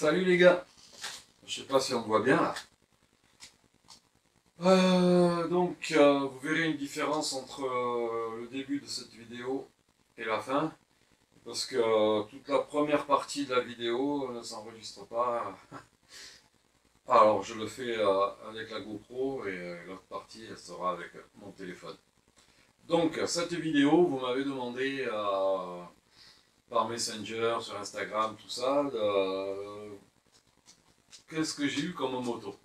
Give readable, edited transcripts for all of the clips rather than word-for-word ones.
Salut les gars, je sais pas si on me voit bien là. Vous verrez une différence entre le début de cette vidéo et la fin, parce que toute la première partie de la vidéo ne s'enregistre pas. Alors je le fais avec la GoPro et l'autre partie elle sera avec mon téléphone. Donc cette vidéo, vous m'avez demandé par Messenger, sur Instagram, tout ça, qu'est-ce que j'ai eu comme moto.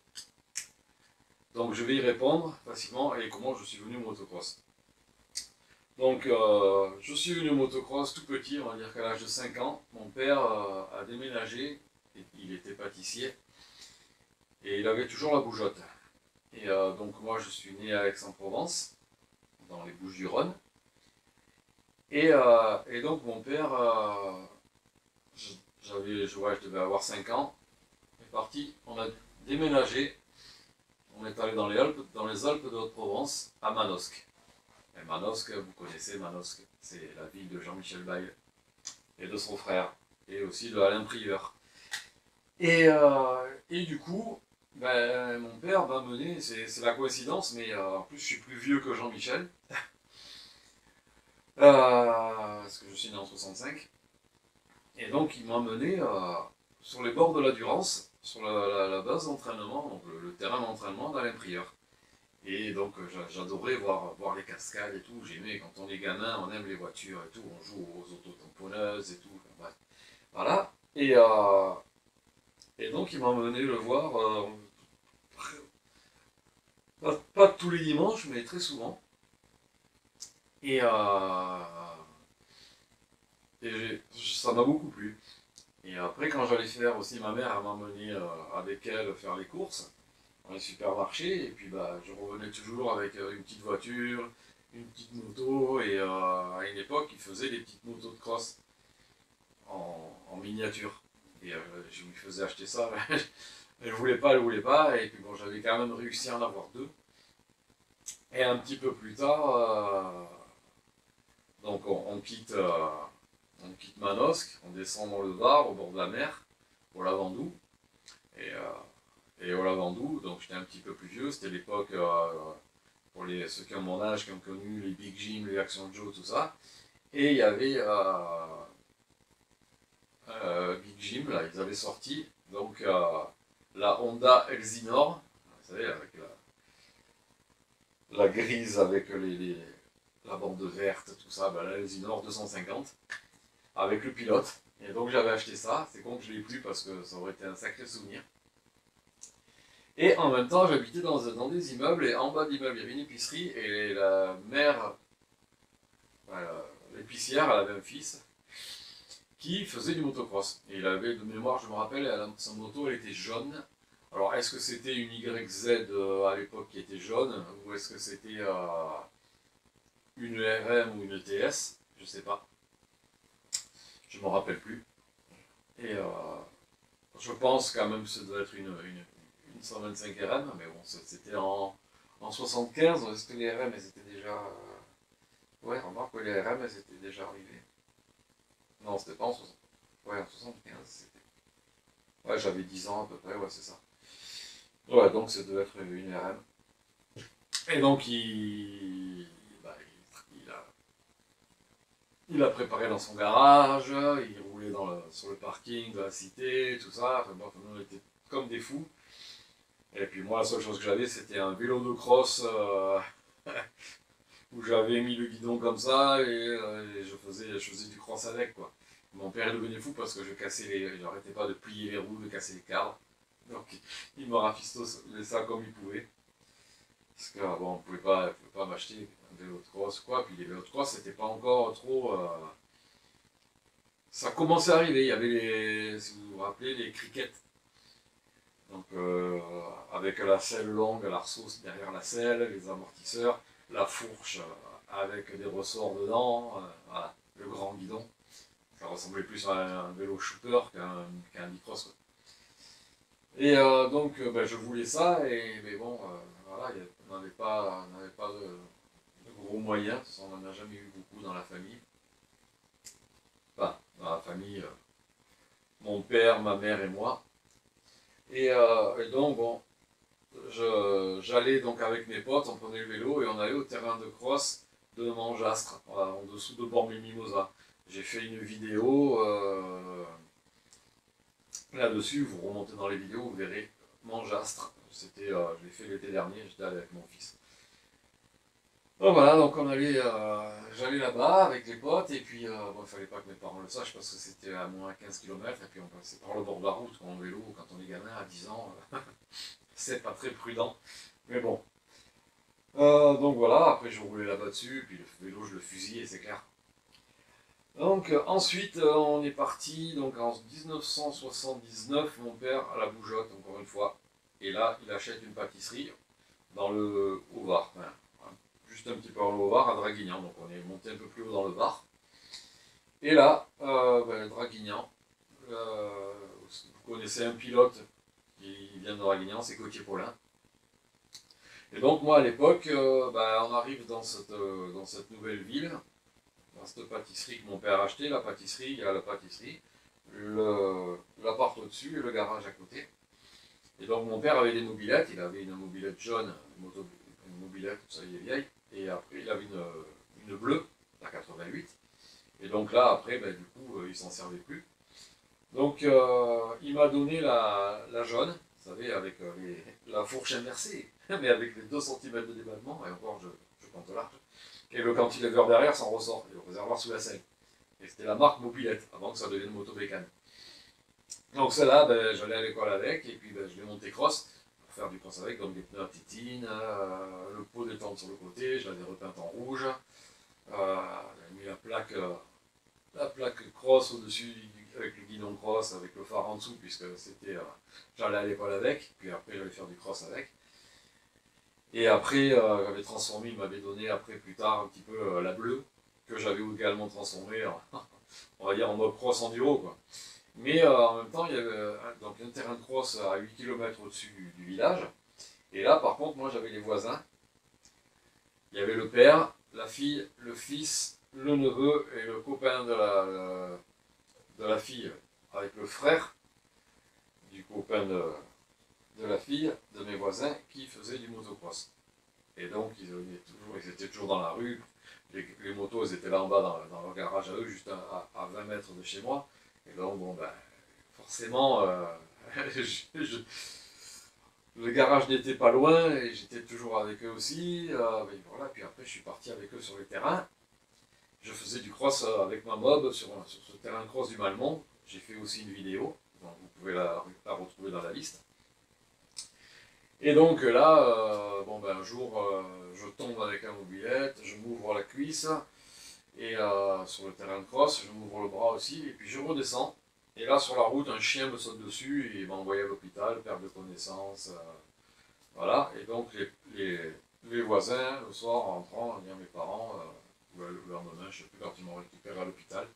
Donc je vais y répondre facilement et comment je suis venu au motocross. Donc je suis venu au motocross tout petit, on va dire qu'à l'âge de 5 ans, mon père a déménagé, il était pâtissier et il avait toujours la bougeotte. Et donc moi je suis né à Aix-en-Provence, dans les Bouches-du-Rhône. Et donc mon père, je devais avoir 5 ans, est parti, on a déménagé. On est allé dans les Alpes de Haute-Provence, à Manosque. Et Manosque, vous connaissez Manosque, c'est la ville de Jean-Michel Bayle et de son frère, et aussi de Alain Prieur. Et du coup, ben, mon père m'a mené, c'est la coïncidence, mais en plus je suis plus vieux que Jean-Michel, parce que je suis né en 65. Et donc il m'a mené sur les bords de la Durance, sur la base d'entraînement, donc le terrain d'entraînement d'Alain Prieur. Et donc j'adorais voir les cascades et tout, j'aimais, quand on est gamin, on aime les voitures et tout, on joue aux autotamponneuses et tout, enfin, bref. Voilà. Et donc il m'a emmené le voir, pas tous les dimanches, mais très souvent. Et, ça m'a beaucoup plu. Et après, quand j'allais faire aussi, ma mère m'a emmené avec elle faire les courses dans les supermarchés, et puis bah, je revenais toujours avec une petite voiture, une petite moto, et à une époque, ils faisaient des petites motos de cross en miniature. Et je lui faisais acheter ça, elle voulait pas, et puis bon, j'avais quand même réussi à en avoir deux. Et un petit peu plus tard, donc on quitte Manosque, on descend dans le Var, au bord de la mer, au Lavandou. Et, euh, et au Lavandou, donc j'étais un petit peu plus vieux, c'était l'époque, pour ceux qui ont mon âge, qui ont connu les Big Jim, les Action Joe, tout ça. Et il y avait Big Jim, là, ils avaient sorti donc la Honda Elsinore, vous savez, avec la grise, avec la bande verte, tout ça, ben, la Elsinore 250, avec le pilote. Et donc j'avais acheté ça, c'est con que je l'ai plus parce que ça aurait été un sacré souvenir. Et en même temps, j'habitais dans des immeubles, et en bas de l'immeuble, il y avait une épicerie, et la mère, l'épicière, elle avait un fils qui faisait du motocross. Et il avait, de mémoire, je me rappelle, son moto, elle était jaune. Alors, est-ce que c'était une YZ à l'époque qui était jaune, ou est-ce que c'était une RM ou une TS? Je sais pas. Je me rappelle plus. Et je pense quand même que ça doit être une 125 RM, mais bon, c'était en 75, est-ce que les RM, elles étaient déjà... Ouais, remarque que les RM, elles étaient déjà arrivées. Non, c'était pas en 60. Ouais, en 75, c'était... Ouais, j'avais 10 ans à peu près, ouais, c'est ça. Ouais, donc ça devait être une RM. Et donc, bah, il a préparé dans son garage, il roulait sur le parking de la cité, tout ça. Enfin, bon, on était comme des fous. Et puis moi, la seule chose que j'avais, c'était un vélo de cross où j'avais mis le guidon comme ça, et je faisais du cross avec, quoi. Mon père est devenu fou parce que j'arrêtais pas de plier les roues, de casser les cadres. Donc il m'a rafistolé ça comme il pouvait. Parce que bon, on pouvait pas m'acheter un vélo de cross, quoi. Puis les vélos de cross, c'était pas encore trop... Ça commençait à arriver, il y avait si vous vous rappelez, les crickets. Donc avec la selle longue, l'arceau derrière la selle, les amortisseurs, la fourche avec des ressorts dedans, voilà, le grand guidon. Ça ressemblait plus à un vélo shooter qu'un bicross, quoi. Et ben, je voulais ça, mais bon, voilà, on n'avait pas de gros moyens, on n'en a jamais eu beaucoup dans la famille. Enfin, dans la famille, mon père, ma mère et moi. Et donc, bon, j'allais donc avec mes potes, on prenait le vélo et on allait au terrain de cross de Mangeastre, voilà, en dessous de Bormes-les-Mimosas. J'ai fait une vidéo là-dessus, vous remontez dans les vidéos, vous verrez Mangeastre. Je l'ai fait l'été dernier, j'étais allé avec mon fils. Donc voilà, donc j'allais là-bas avec les potes, et puis bon, il fallait pas que mes parents le sachent parce que c'était à moins 15 km, et puis on passait par le bord de la route quand on vélo, quand on est gamin à 10 ans, c'est pas très prudent. Mais bon. Donc voilà, après je roulais là-bas dessus, puis le vélo je le fusillais, c'est clair. Donc ensuite on est parti, donc en 1979, mon père à la bougeotte, encore une fois. Et là, il achète une pâtisserie dans le Haut-Var, hein, juste un petit peu en Haut-Var, à Draguignan. Donc on est monté un peu plus haut dans le Var. Et là, Draguignan, vous connaissez un pilote qui vient de Draguignan, c'est Gauthier Paulin. Et donc moi à l'époque, on arrive dans cette nouvelle ville, dans cette pâtisserie que mon père a acheté, la pâtisserie, il y a la pâtisserie, l'appart au-dessus et le garage à côté. Et donc mon père avait des mobylettes, il avait une mobylette jaune, une mobylette, ça y est vieille, et après il avait une bleue, la 88. Et donc là après, du coup, il s'en servait plus. Donc il m'a donné la jaune, vous savez, avec la fourche inversée, mais avec les 2 cm de débattement, et encore je compte large. Et le cantilever derrière s'en ressort, et le réservoir sous la selle. Et c'était la marque Mobylette, avant que ça devienne Motobécane. Donc celle-là, j'allais à l'école avec, et puis je l'ai monté cross, pour faire du cross avec, donc des pneus à tétine, le pot détente sur le côté, je l'avais repeinte en rouge, j'avais mis la plaque cross au-dessus avec le guidon cross, avec le phare en dessous, puisque j'allais à l'école avec, puis après j'allais faire du cross avec. Et après, j'avais transformé, il m'avait donné après plus tard un petit peu la bleue, que j'avais également transformée, on va dire en mode cross enduro, quoi. Mais en même temps, il y avait donc un terrain de cross à 8 km au-dessus du village. Et là, par contre, moi j'avais les voisins. Il y avait le père, la fille, le fils, le neveu et le copain de la fille, avec le frère du copain de la fille de mes voisins qui faisaient du motocross. Et donc ils étaient toujours dans la rue. Les motos, elles étaient là en bas dans leur garage à eux, juste à 20 mètres de chez moi. Et donc, bon, forcément, le garage n'était pas loin et j'étais toujours avec eux aussi. Voilà. Puis après, je suis parti avec eux sur les terrains. Je faisais du cross avec ma mob sur ce terrain de cross du Malmont. J'ai fait aussi une vidéo, donc vous pouvez la retrouver dans la liste. Et donc là, un jour, je tombe avec la mobilette, je m'ouvre la cuisse, et sur le terrain de cross, je m'ouvre le bras aussi, et puis je redescends. Et là, sur la route, un chien me saute dessus et il m'a envoyé à l'hôpital, perte de connaissance. Voilà, et donc les voisins, le soir, en rentrant, dire à mes parents, le lendemain, je ne sais plus quand ils m'ont récupéré à l'hôpital.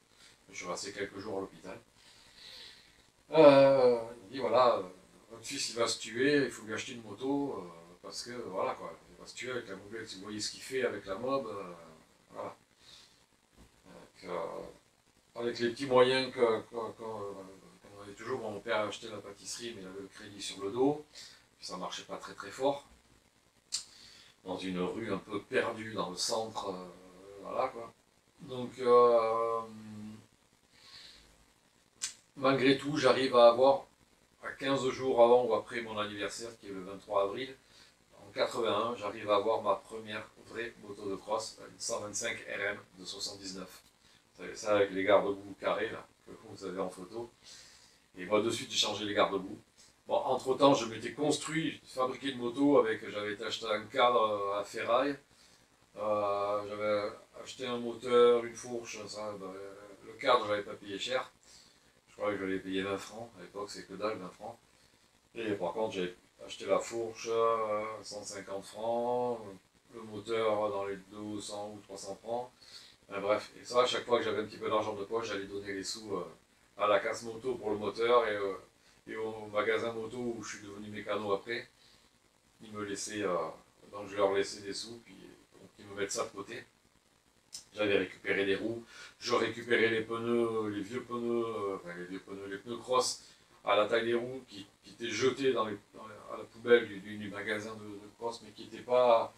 Je suis resté quelques jours à l'hôpital. Il me dit voilà, votre fils il va se tuer, il faut lui acheter une moto, parce que voilà quoi, il va se tuer avec la mobilette, vous voyez ce qu'il fait avec la mob, voilà. Donc, avec les petits moyens qu'on avait toujours, mon père a acheté la pâtisserie, mais il avait le crédit sur le dos, puis ça marchait pas très très fort. Dans une rue un peu perdue dans le centre, voilà quoi. Donc, malgré tout, j'arrive à avoir, à 15 jours avant ou après mon anniversaire, qui est le 23 avril, en 81, j'arrive à avoir ma première vraie moto de cross, une 125 RM de 79. Vous savez ça avec les garde-boue carrés, là, que vous avez en photo. Et moi, de suite, j'ai changé les garde-boue. Bon, entre-temps, je m'étais fabriqué une moto j'avais acheté un cadre à ferraille, j'avais acheté un moteur, une fourche, ça, le cadre, je n'avais pas payé cher. Je crois que je l'avais payé 20 francs, à l'époque, c'est que dalle, 20 francs. Et par contre, j'ai acheté la fourche, 150 francs, le moteur dans les 200 ou 300 francs. Bref, et ça, à chaque fois que j'avais un petit peu d'argent de poche, j'allais donner les sous à la casse moto pour le moteur et au magasin moto où je suis devenu mécano après. Ils me laissaient, donc je leur laissais des sous, puis donc, ils me mettent ça de côté. J'avais récupéré les roues, je récupérais les pneus, les vieux pneus, les pneus cross à la taille des roues qui étaient jetés à la poubelle du magasin de cross, mais qui n'étaient pas...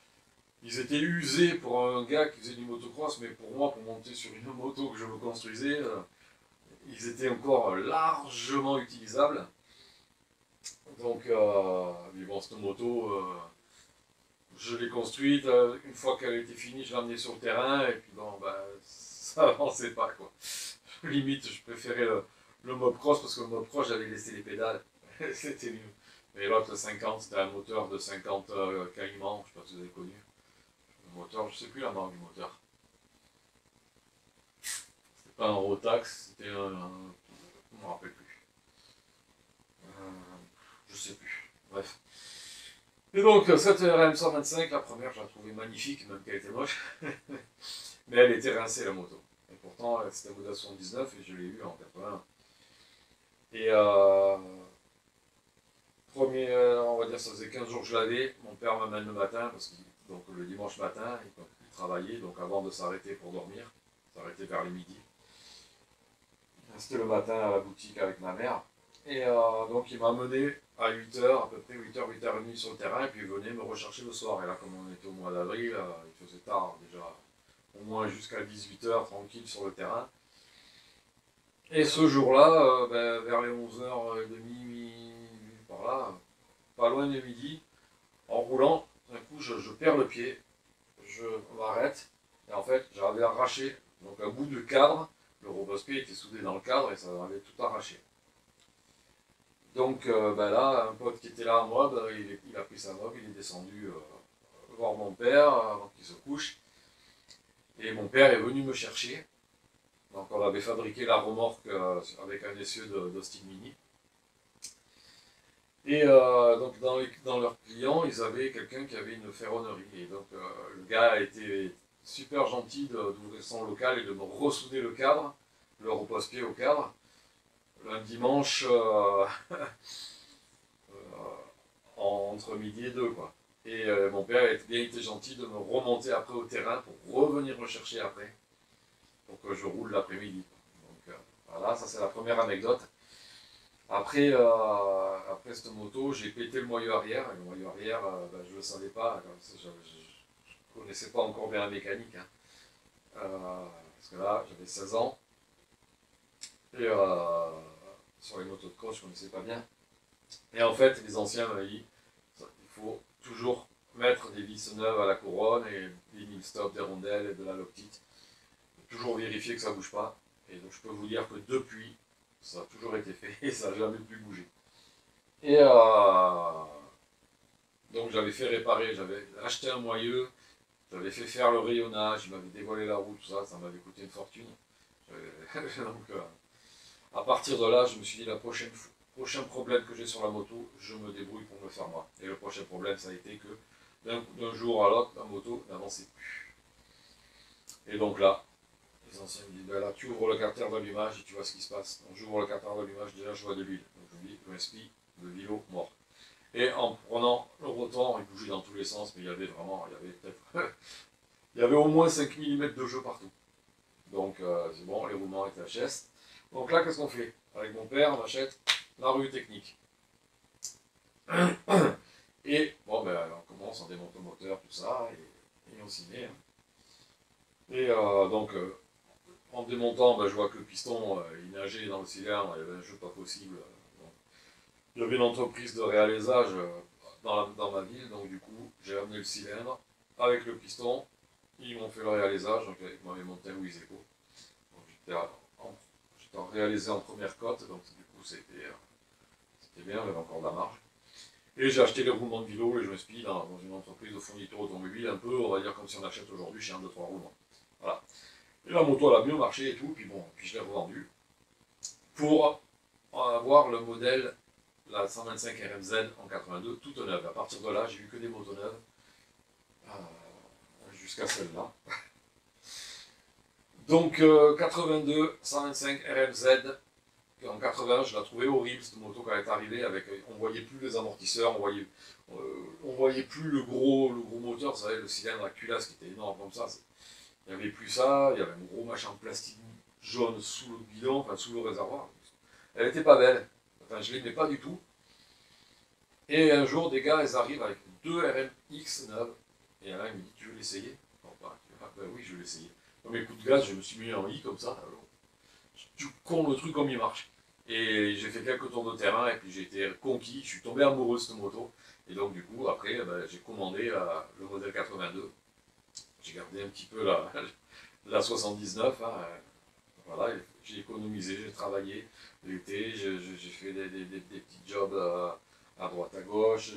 Ils étaient usés pour un gars qui faisait du motocross, mais pour moi, pour monter sur une moto que je me construisais, ils étaient encore largement utilisables. Donc, mais bon, cette moto, je l'ai construite, une fois qu'elle était finie, je l'ai emmenée sur le terrain, et puis bon, bah, ça avançait pas, quoi. Limite, je préférais le motocross, parce que le motocross, j'avais laissé les pédales, c'était mieux. Mais l'autre, le 50, c'était un moteur de 50 Caïman, je sais pas si vous avez connu. Le moteur, je sais plus la marque du moteur. C'était pas un Rotax, c'était je me rappelle plus. Je sais plus. Bref. Et donc, cette RM125, la première, je la trouvais magnifique, même qu'elle était moche. Mais elle était rincée, la moto. Et pourtant, c'était un modèle 79 et je l'ai eu en 80. Et on va dire, ça faisait 15 jours que je l'avais. Mon père m'amène le matin, donc le dimanche matin, il travaillait, donc avant de s'arrêter pour dormir, s'arrêter vers les midi. C'était le matin à la boutique avec ma mère. Et donc il m'a amené à 8h, à peu près 8h, 8h30 sur le terrain, et puis il venait me rechercher le soir. Et là, comme on était au mois d'avril, il faisait tard déjà, au moins jusqu'à 18h, tranquille sur le terrain. Et ce jour-là, vers les 11h30, par là, pas loin de midi, en roulant, d'un coup je perds le pied, je m'arrête, et en fait j'avais arraché, donc un bout de cadre, le repose-pied était soudé dans le cadre et ça avait tout arraché. Donc là, un pote qui était là à moi, il a pris sa mob, il est descendu voir mon père avant qu'il se couche. Et mon père est venu me chercher. Donc on avait fabriqué la remorque avec un essieu d'Austin Mini. Et donc dans leurs clients, ils avaient quelqu'un qui avait une ferronnerie. Et donc le gars a été super gentil d'ouvrir son local et de me ressouder le cadre, le repose-pied au cadre. Un dimanche entre midi et 2, quoi. Et mon père a bien été gentil de me remonter après au terrain pour revenir me chercher après, pour que je roule l'après-midi. Donc voilà, ça c'est la première anecdote. Après, après cette moto, j'ai pété le moyeu arrière. Et le moyeu arrière, je ne le savais pas, je ne connaissais pas encore bien la mécanique. Hein. Parce que là, j'avais 16 ans. Et sur les motos de cross, je ne connaissais pas bien. Et en fait, les anciens m'avaient dit, il faut toujours mettre des vis neuves à la couronne et des mille stops, des rondelles et de la loctite. Toujours vérifier que ça ne bouge pas. Et donc je peux vous dire que depuis, ça a toujours été fait et ça n'a jamais plus bougé. Et donc j'avais fait réparer, j'avais acheté un moyeu, j'avais fait faire le rayonnage, il m'avait dévoilé la roue, tout ça, ça m'avait coûté une fortune. Donc à partir de là, je me suis dit, prochain problème que j'ai sur la moto, je me débrouille pour me le faire moi. Et le prochain problème, ça a été que d'un jour à l'autre, la moto n'avançait plus. Et donc là, les anciens me disent, là tu ouvres le carter d'allumage et tu vois ce qui se passe. Donc j'ouvre le carter d'allumage, déjà je vois de l'huile. Donc je me dis, l'inspi, le vilo, mort. Et en prenant le rotor, il bougeait dans tous les sens, mais il y avait peut-être, il y avait au moins 5 mm de jeu partout. Donc c'est bon, les roulements étaient HS. Donc là, qu'est-ce qu'on fait? Avec mon père, on achète la revue technique. Et bon, on commence, on démonte le moteur, tout ça, et on s'y met. Hein. Et donc, en démontant, je vois que le piston, il nageait dans le cylindre, il y avait un jeu pas possible. Donc, il y avait une entreprise de réalisage dans ma ville, donc du coup, j'ai amené le cylindre avec le piston. Ils m'ont fait le réalisage, donc ils m'avaient monté un Wiseco. Donc j'étais réalisé en première cote, donc du coup c'était bien, il y avait encore de la marge. Et j'ai acheté les roulements de vélo et je me suis mis dans une entreprise de fourniture automobile, un peu, on va dire comme si on achète aujourd'hui chez un de trois roulements. Voilà. Et la moto elle a mieux marché et tout, puis bon, puis je l'ai revendue pour avoir le modèle, la 125 RMZ en 82, toute neuve. À partir de là, j'ai eu que des motos neuves, jusqu'à celle-là. Donc 82, 125 RMZ, en 80, je la trouvais horrible cette moto quand elle est arrivée, on voyait plus les amortisseurs, on voyait plus le gros moteur, vous savez, le cylindre à culasse qui était énorme comme ça. Il n'y avait plus ça, il y avait un gros machin de plastique jaune sous le guidon, enfin sous le réservoir. Elle était pas belle. enfin je l'aimais pas du tout. Et un jour, des gars, ils arrivent avec deux RMX neuves, et là, il me dit, tu veux l'essayer? Bon, bah, oui, je vais l'essayer. Dans mes coups de gaz, je me suis mis en I comme ça, alors, tu con le truc comme il marche. Et j'ai fait quelques tours de terrain, et puis j'ai été conquis, je suis tombé amoureux de cette moto. Et donc du coup, après, j'ai commandé le modèle 82. J'ai gardé un petit peu la 79, hein, voilà, j'ai économisé, j'ai travaillé l'été, j'ai fait des petits jobs à droite à gauche,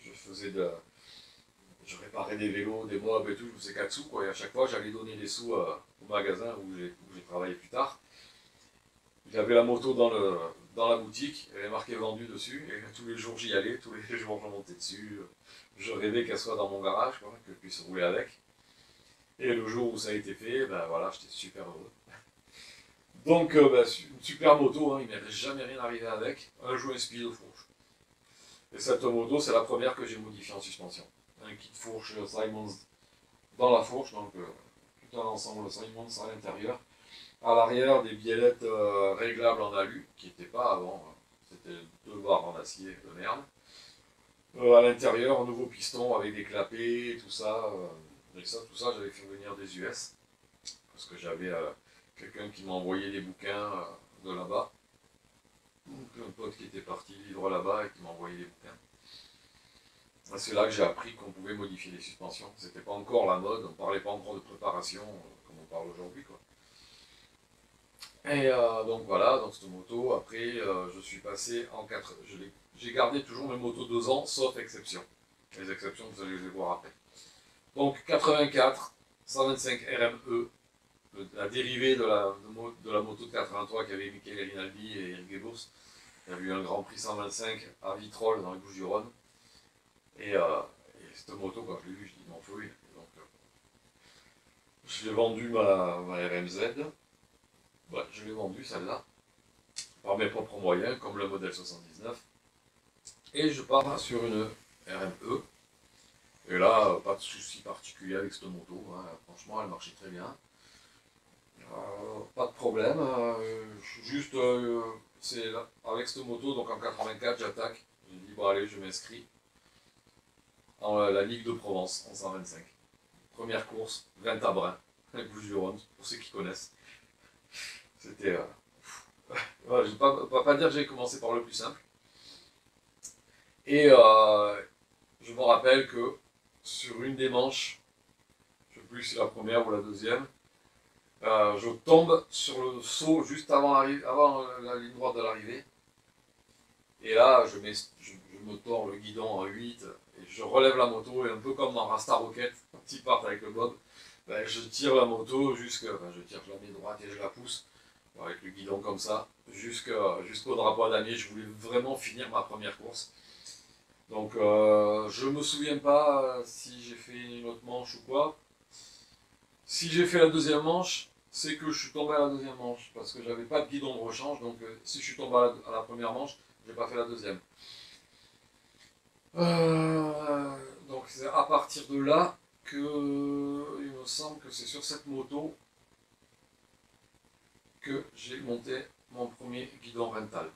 je faisais je réparais des vélos, des mobs et tout, je faisais 4 sous, quoi, et à chaque fois j'allais donner des sous au magasin où j'ai travaillé plus tard. J'avais la moto dans la boutique, elle avait marqué vendu dessus, et tous les jours j'y allais, tous les jours je montais dessus, je rêvais qu'elle soit dans mon garage, quoi, que je puisse rouler avec. Et le jour où ça a été fait, ben voilà, j'étais super heureux. Donc, une super moto, hein, il ne m'est jamais rien arrivé avec, un joint speed de fourche. Et cette moto, c'est la première que j'ai modifiée en suspension. Un kit fourche Simons dans la fourche, donc tout un ensemble Simons à l'intérieur. À l'arrière, des biellettes réglables en alu, qui n'étaient pas avant, hein. C'était deux barres en acier de merde. À l'intérieur, un nouveau piston avec des clapets, tout ça. Et ça, tout ça, j'avais fait venir des US, parce que j'avais quelqu'un qui m'a envoyé des bouquins de là-bas. Donc un pote qui était parti vivre là-bas et qui m'a envoyé des bouquins. C'est là que j'ai appris qu'on pouvait modifier les suspensions. C'était pas encore la mode, on parlait pas encore de préparation comme on parle aujourd'hui, quoi. Et donc voilà, dans cette moto, après je suis passé en 4. J'ai gardé toujours mes motos 2 ans, sauf exception. Les exceptions, vous allez les voir après. Donc 84, 125 RME, la dérivée de la moto de 83 qu'avait Michele Rinaldi et Eric Geburs. Il y a eu un Grand Prix 125 à Vitrolles dans les Bouches-du-Rhône. Et cette moto, quand je l'ai vue, je dis, il m'en faut une. Donc, je l'ai vendue ma RMZ. Ouais, je l'ai vendue celle-là, par mes propres moyens, comme le modèle 79. Et je pars sur une RME. Et là, pas de souci particulier avec cette moto, hein. Franchement, elle marchait très bien. Pas de problème. Juste, c'est avec cette moto, donc en 84, j'attaque. J'ai dit, bon allez, je m'inscris dans la Ligue de Provence en 125. Première course, 20 à Brin, avec Bouches-du-Rhône, pour ceux qui connaissent. C'était. Ouais, je ne vais pas dire que j'ai commencé par le plus simple. Et je me rappelle que sur une des manches, je ne sais plus si c'est la première ou la deuxième, je tombe sur le saut juste avant la ligne droite de l'arrivée. Et là, je me tords le guidon en 8 et je relève la moto. Et un peu comme dans Rasta Rocket, quand ils partent avec le bob, ben, je tire la moto je la mets droite et je la pousse avec le guidon comme ça jusqu'au drapeau à damier. Je voulais vraiment finir ma première course. Donc je me souviens pas si j'ai fait une autre manche ou quoi. Si j'ai fait la deuxième manche, c'est que je suis tombé à la deuxième manche, parce que j'avais pas de guidon de rechange, donc si je suis tombé à la première manche, j'ai pas fait la deuxième. Donc c'est à partir de là que il me semble que c'est sur cette moto que j'ai monté mon premier guidon rental.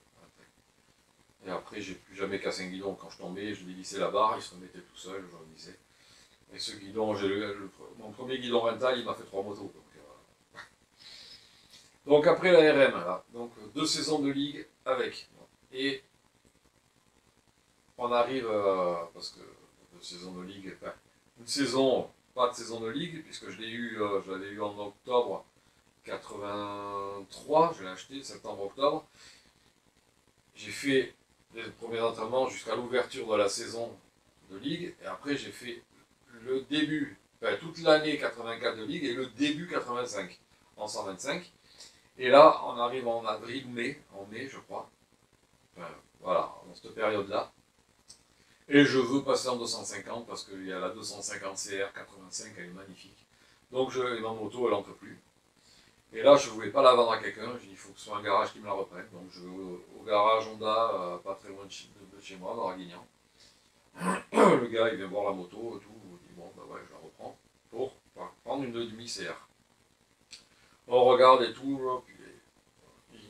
Et après, j'ai plus jamais cassé un guidon. Quand je tombais, je dévissais la barre, il se remettait tout seul, je remisais. Et ce guidon, mon premier guidon rental, il m'a fait 3 motos. Donc après la RM, là, donc 2 saisons de ligue avec. Et on arrive, parce que 2 saisons de ligue, enfin, une saison, pas de saison de ligue, puisque je l'avais eu en octobre 83, je l'ai acheté septembre-octobre. J'ai fait les premiers entraînements jusqu'à l'ouverture de la saison de ligue, et après j'ai fait le début, enfin toute l'année 84 de ligue et le début 85 en 125. Et là, on arrive en avril-mai, en mai je crois, enfin, voilà, dans cette période-là. Et je veux passer en 250 parce qu'il y a la 250 CR 85, elle est magnifique. Donc ma moto, elle n'en peut plus. Et là, je ne voulais pas la vendre à quelqu'un, j'ai dit il faut que ce soit un garage qui me la reprenne. Donc je vais au garage Honda, pas très loin de chez moi, dans Draguignan. Le gars, il vient voir la moto et tout, il dit bon, bah ouais, je la reprends pour prendre une demi-CR. On regarde et tout, puis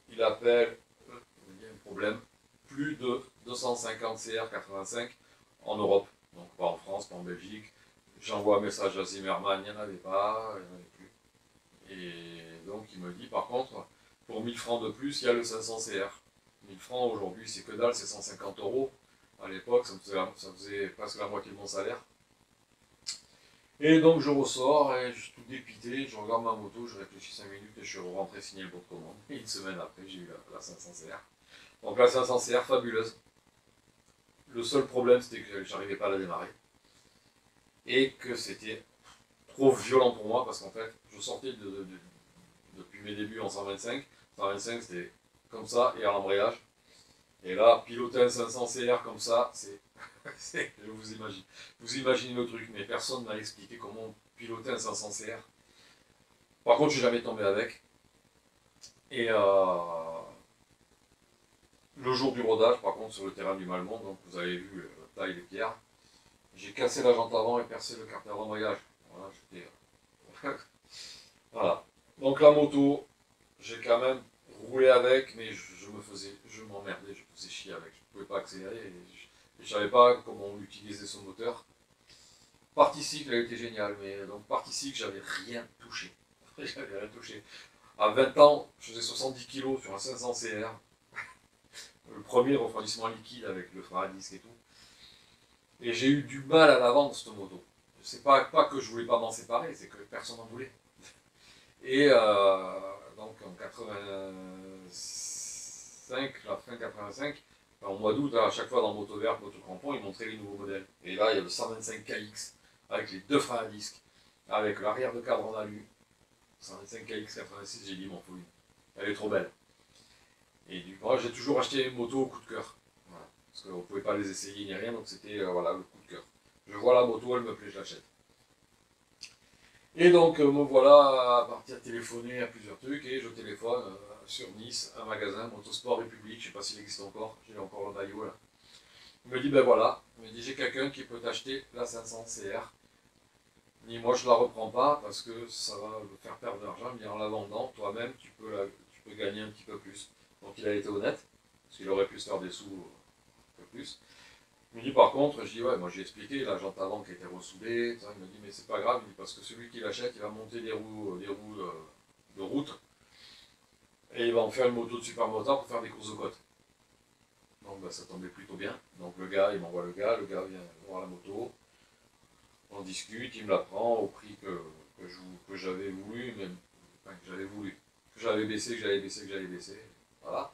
il appelle, il y a un problème. Plus de 250 CR 85 en Europe, donc pas en France, pas en Belgique. J'envoie un message à Zimmerman, il n'y en avait pas, il n'y en avait plus. Et donc il me dit par contre, pour 1000 francs de plus, il y a le 500 CR. 1000 francs aujourd'hui, c'est que dalle, c'est 150 euros. À l'époque, ça faisait presque la moitié de mon salaire. Et donc je ressors, et je suis tout dépité, je regarde ma moto, je réfléchis 5 minutes et je suis rentré signer le bon de commande. Et une semaine après, j'ai eu la 500 CR. Donc la 500 CR, fabuleuse. Le seul problème, c'était que j'arrivais pas à la démarrer. Et que c'était trop violent pour moi, parce qu'en fait, je sortais depuis mes débuts en 125. 125, c'était comme ça, et à l'embrayage. Et là, piloter un 500 CR comme ça, je vous imaginez le truc, mais personne ne m'a expliqué comment piloter un 500 CR. Par contre, je suis jamais tombé avec. Et le jour du rodage, par contre, sur le terrain du Malmont, donc vous avez vu la taille des pierres, j'ai cassé la jante avant et percé le carter d'embrayage. Voilà, voilà. Donc la moto, j'ai quand même roulé avec, mais je m'emmerdais, je me faisais chier avec. Je ne pouvais pas accélérer et je ne savais pas comment utiliser ce moteur. Partie cycle a été génial, mais donc partie cycle, j'avais rien touché. J'avais rien touché. À 20 ans, je faisais 70 kg sur un 500 CR. Le premier refroidissement liquide avec le frein à disque et tout. Et j'ai eu du mal à la vendre, cette moto. C'est pas que je voulais pas m'en séparer, c'est que personne n'en voulait. Et donc en 85, la fin 85, en mois d'août, à chaque fois dans Moto Vert, Moto Crampon, ils montraient les nouveaux modèles. Et là, il y a le 125 KX, avec les deux freins à disque, avec l'arrière de cadre en alu. 125 KX 86, j'ai dit, m'en faut une. Elle est trop belle. Et du coup, j'ai toujours acheté une moto au coup de cœur. Voilà. Parce qu'on ne pouvait pas les essayer ni rien, donc c'était voilà, le coup de cœur. Je vois la moto, elle me plaît, je l'achète. Et donc me voilà à partir téléphoner à plusieurs trucs, et je téléphone sur Nice, un magasin, Motosport République, je ne sais pas s'il existe encore, j'ai encore le maillot là. Il me dit, ben voilà, il me dit, j'ai quelqu'un qui peut t'acheter la 500 CR. Ni moi je la reprends pas parce que ça va me faire perdre de l'argent, mais en la vendant, toi-même tu peux gagner un petit peu plus. Donc il a été honnête, parce qu'il aurait pu se faire des sous un peu plus. Il me dit par contre, je dis ouais, moi j'ai expliqué, la jante avant qui était ressoudée, il me dit mais c'est pas grave, il dit, parce que celui qui l'achète, il va monter des roues de route, et il va en faire une moto de supermotard pour faire des courses de côte. Donc bah, ça tombait plutôt bien. Donc le gars, il m'envoie le gars vient voir la moto, on discute, il me la prend au prix que j'avais voulu, même, enfin, que j'avais baissé, que j'avais baissé, que j'avais baissé. Voilà.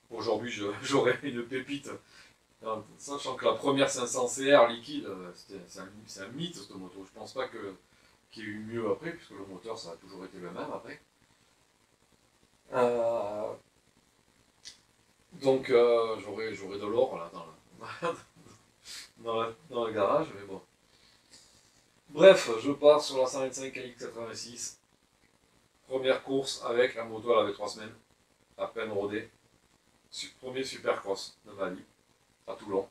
Aujourd'hui, j'aurais une pépite. Sachant que la première 500 CR liquide, c'est un mythe cette moto. Je pense pas qu'il y ait eu mieux après, puisque le moteur ça a toujours été le même après. Donc j'aurais de l'or là dans le garage, mais bon. Bref, je pars sur la 125 KX86. Première course avec la moto, elle avait 3 semaines, à peine rodée. Premier supercross de ma vie, à Toulon.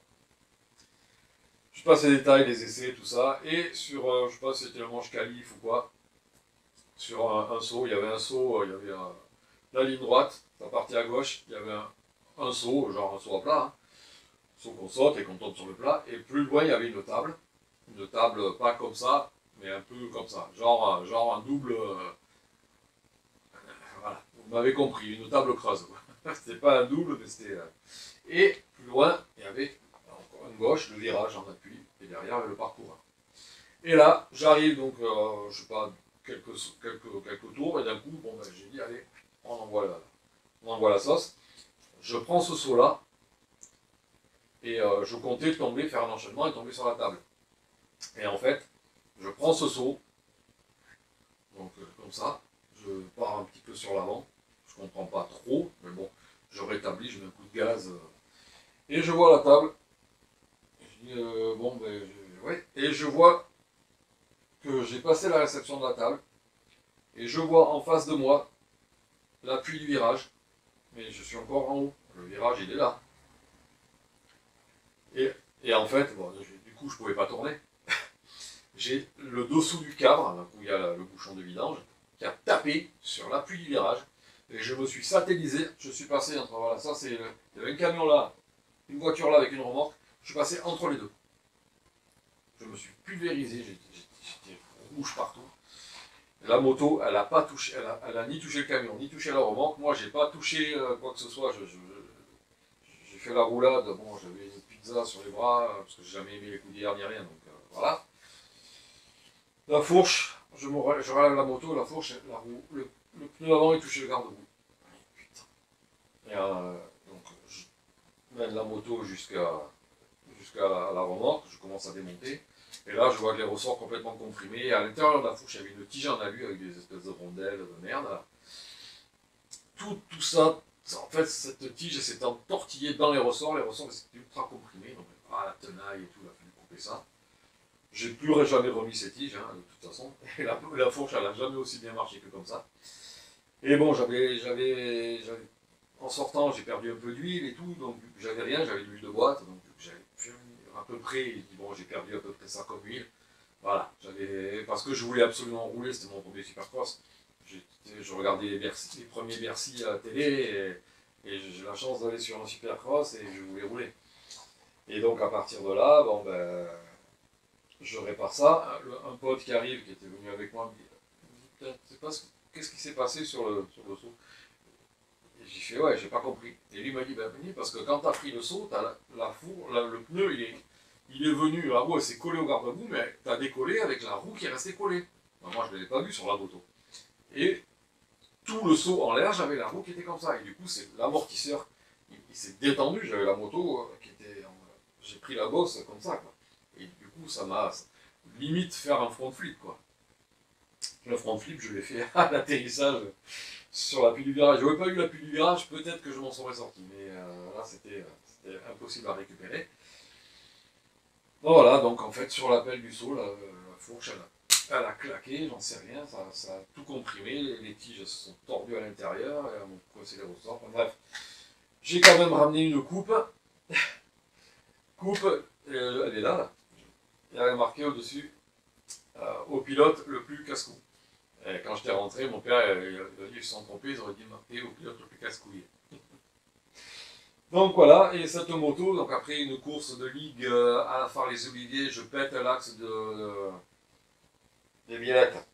Je passe les détails, les essais, tout ça, et sur, je sais pas si c'était le manche qualif ou quoi, sur un saut, il y avait un saut, il y avait la ligne droite, ça partait à gauche, il y avait un saut, genre un saut à plat, hein, saut qu'on saute et qu'on tombe sur le plat, et plus loin il y avait une table pas comme ça, mais un peu comme ça, genre un double, voilà, vous m'avez compris, une table creuse, c'était pas un double, mais c'était... et plus loin, il y avait encore une gauche, le virage en appui, et derrière le parcours. Et là, j'arrive donc, je sais pas, quelques tours, et d'un coup, bon, ben, j'ai dit, allez, on envoie la sauce. Je prends ce saut-là, et je comptais tomber, faire un enchaînement et tomber sur la table. Et en fait, je prends ce saut, donc comme ça, je pars un petit peu sur l'avant, je comprends pas trop, mais bon, je rétablis, je mets un coup de gaz, et je vois la table, je dis, bon, ben, ouais, et je vois que j'ai passé la réception de la table, et je vois en face de moi l'appui du virage, mais je suis encore en haut, le virage il est là. Et en fait, bon, du coup je pouvais pas tourner. J'ai le dessous du cadre, où il y a le bouchon de vidange, qui a tapé sur l'appui du virage. Et je me suis satellisé, je suis passé entre, voilà, ça c'est, il y avait un camion là, une voiture là avec une remorque, je suis passé entre les deux. Je me suis pulvérisé, j'étais rouge partout. La moto, elle a pas touché, elle a ni touché le camion, ni touché la remorque. Moi, j'ai pas touché quoi que ce soit. J'ai fait la roulade. Bon, j'avais une pizza sur les bras parce que j'ai jamais aimé les coudières ni rien. Donc voilà. La fourche, je relève la moto, la fourche, le pneu avant il touchait le garde-boue. Putain. Et, donc je mène la moto jusqu'à la remorque. Je commence à démonter. Et là, je vois que les ressorts complètement comprimés. Et à l'intérieur de la fourche, il y avait une tige en alu avec des espèces de rondelles de merde. Tout ça, en fait, cette tige s'est entortillée dans les ressorts. Les ressorts étaient ultra comprimés. Donc, la tenaille et tout, il a fallu couper ça. J'ai plus jamais remis ces tiges, hein, de toute façon. Et la fourche, elle n'a jamais aussi bien marché que comme ça. Et bon, en sortant, j'ai perdu un peu d'huile et tout. Donc, j'avais rien, j'avais de l'huile de boîte. Donc, j'avais à peu près, bon, j'ai perdu à peu près ça comme huile. Voilà, parce que je voulais absolument rouler, c'était mon premier Supercross. Je regardais les premiers Bercy à la télé et j'ai la chance d'aller sur un Supercross et je voulais rouler. Et donc à partir de là, bon ben, je répare ça. Un pote qui arrive, qui était venu avec moi, me dit, qu'est-ce qui s'est passé sur le saut? Et j'ai fait, ouais, j'ai pas compris. Et lui m'a dit, ben, parce que quand tu as pris le saut, le pneu, il est venu, la roue elle s'est collée au garde-boue, mais tu as décollé avec la roue qui est restée collée. Ben, moi, je ne l'avais pas vu sur la moto. Et tout le saut en l'air, j'avais la roue qui était comme ça. Et du coup, c'est l'amortisseur, il s'est détendu, j'avais la moto qui était... J'ai pris la bosse comme ça, quoi. Et du coup, ça m'a limite faire un front flip, quoi. Le front flip, je l'ai fait à l'atterrissage sur l'appui du virage. J'aurais pas eu l'appui du virage, peut-être que je m'en serais sorti. Mais là, c'était impossible à récupérer. Bon, voilà, donc en fait, sur l'appel du saut, la fourche, elle a claqué, j'en sais rien, ça a tout comprimé, les tiges se sont tordues à l'intérieur, et elles m'ont coincé les ressorts. Enfin, bref, j'ai quand même ramené une coupe. Coupe, elle est là. Il y avait marqué au-dessus, au pilote le plus casse-cou. Et quand j'étais rentré, mon père, il a dit, ils se sont trompés, ils auraient dit marqué au pilote le plus casse-couille. Donc voilà, et cette moto, donc après une course de ligue à la phare les Oliviers, je pète l'axe des Biellettes.